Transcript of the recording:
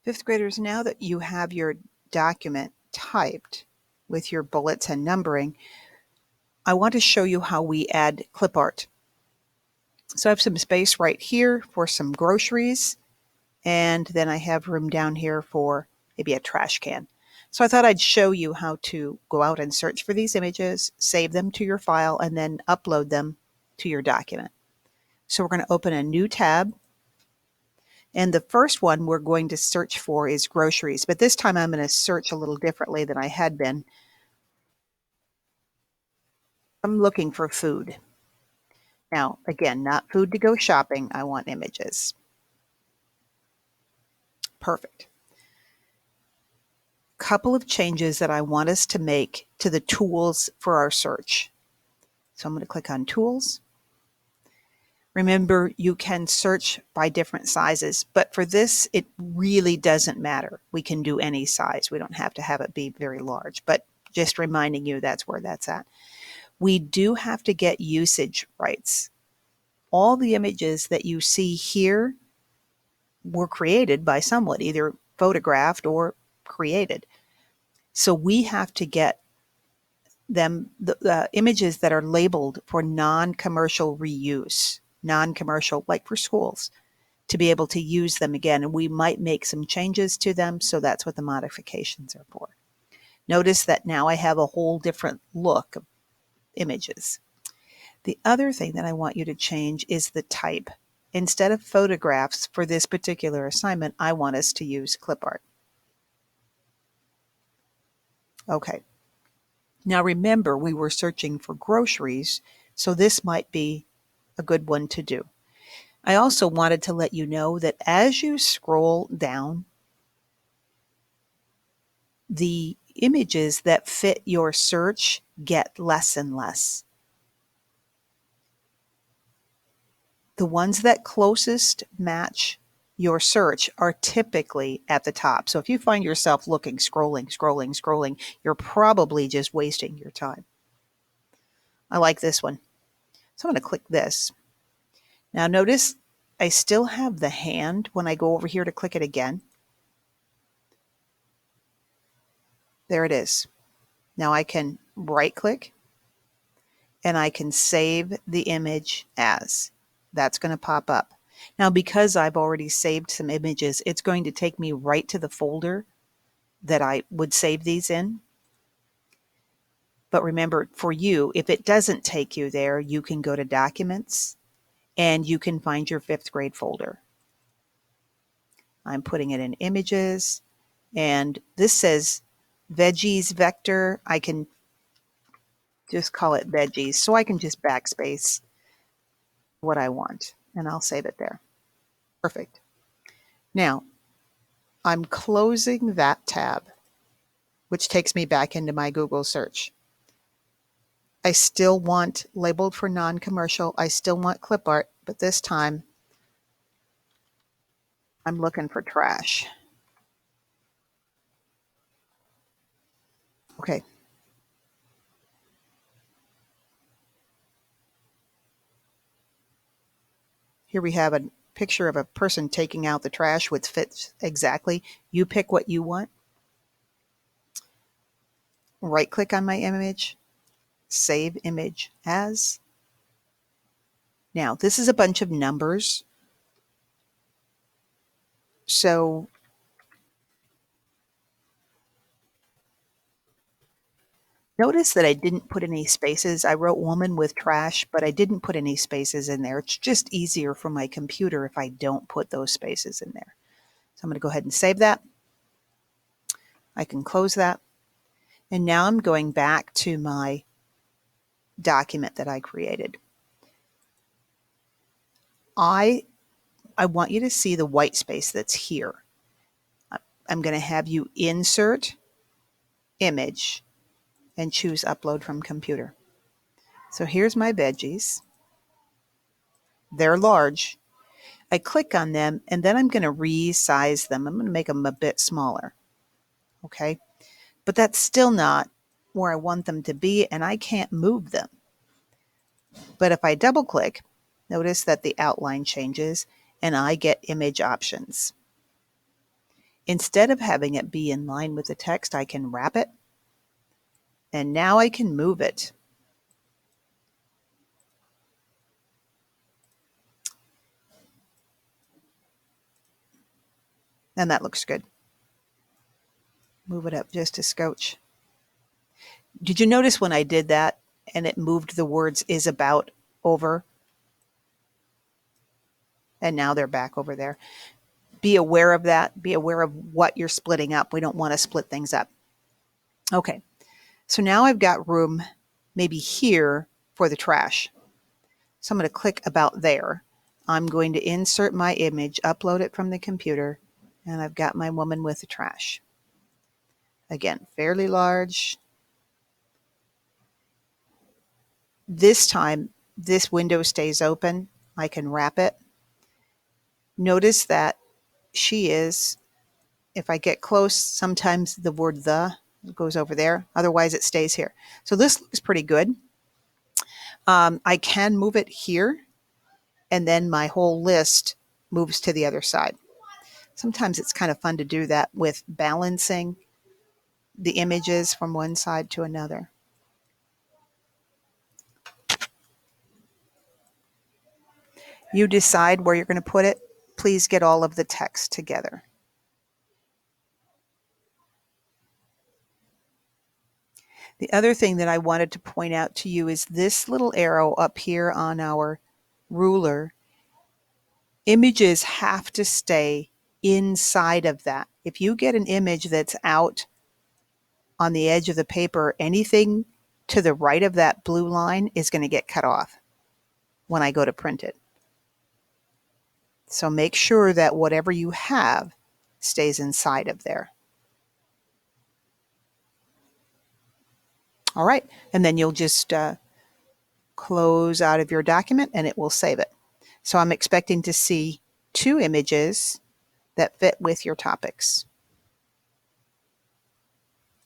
Fifth graders, now that you have your document typed with your bullets and numbering, I want to show you how we add clip art. So I have some space right here for some groceries, and then I have room down here for maybe a trash can. So I thought I'd show you how to go out and search for these images, save them to your file, and then upload them to your document. So we're going to open a new tab. And the first one we're going to search for is groceries, but this time I'm going to search a little differently than I had been. I'm looking for food. Now, again, not food to go shopping. I want images. Perfect. Couple of changes that I want us to make to the tools for our search. So I'm going to click on Tools. Remember, you can search by different sizes, but for this, it really doesn't matter. We can do any size. We don't have to have it be very large, but just reminding you that's where that's at. We do have to get usage rights. All the images that you see here were created by someone, either photographed or created. So we have to get them, the images that are labeled for non-commercial reuse, non-commercial, like for schools, to be able to use them again. And we might make some changes to them, so that's what the modifications are for. Notice that now I have a whole different look of images. The other thing that I want you to change is the type. Instead of photographs for this particular assignment, I want us to use clip art. Okay. Now remember, we were searching for groceries, so this might be a good one to do. I also wanted to let you know that as you scroll down, the images that fit your search get less and less. The ones that closest match your search are typically at the top. So if you find yourself looking, scrolling, you're probably just wasting your time. I like this one. So I'm going to click this. Now notice I still have the hand when I go over here to click it again. There it is. Now I can right click and I can save the image as. That's going to pop up. Now because I've already saved some images, it's going to take me right to the folder that I would save these in. But remember, for you, if it doesn't take you there, you can go to Documents and you can find your fifth grade folder. I'm putting it in Images, and this says Veggies Vector. I can just call it Veggies, so I can just backspace what I want, and I'll save it there. Perfect. Now, I'm closing that tab, which takes me back into my Google search. I still want labeled for non-commercial. I still want clip art, but this time I'm looking for trash. Okay. Here we have a picture of a person taking out the trash, which fits exactly. You pick what you want. Right click on my image, save image as. Now, this is a bunch of numbers. So notice that I didn't put any spaces. I wrote woman with trash, but I didn't put any spaces in there. It's just easier for my computer if I don't put those spaces in there. So I'm going to go ahead and save that. I can close that. And now I'm going back to my document that I created. I want you to see the white space that's here. I'm going to have you insert image and choose upload from computer. So here's my veggies. They're large. I click on them and then I'm going to resize them. I'm going to make them a bit smaller. Okay. But that's still not where I want them to be, and I can't move them. But if I double click, notice that the outline changes and I get image options. Instead of having it be in line with the text, I can wrap it, and now I can move it. And that looks good. Move it up just a scotch. Did you notice when I did that and it moved the words is about over? And now they're back over there. Be aware of that. Be aware of what you're splitting up. We don't want to split things up. Okay, so now I've got room maybe here for the trash. So I'm going to click about there. I'm going to insert my image, upload it from the computer, and I've got my woman with the trash. Again, fairly large. This time, this window stays open. I can wrap it. Notice that she is, if I get close, sometimes the word the goes over there. Otherwise, it stays here. So this looks pretty good. I can move it here, and then my whole list moves to the other side. Sometimes it's kind of fun to do that with balancing the images from one side to another. You decide where you're going to put it. Please get all of the text together. The other thing that I wanted to point out to you is this little arrow up here on our ruler. Images have to stay inside of that. If you get an image that's out on the edge of the paper, anything to the right of that blue line is going to get cut off when I go to print it. So make sure that whatever you have stays inside of there. All right, and then you'll just close out of your document and it will save it. So I'm expecting to see 2 images that fit with your topics.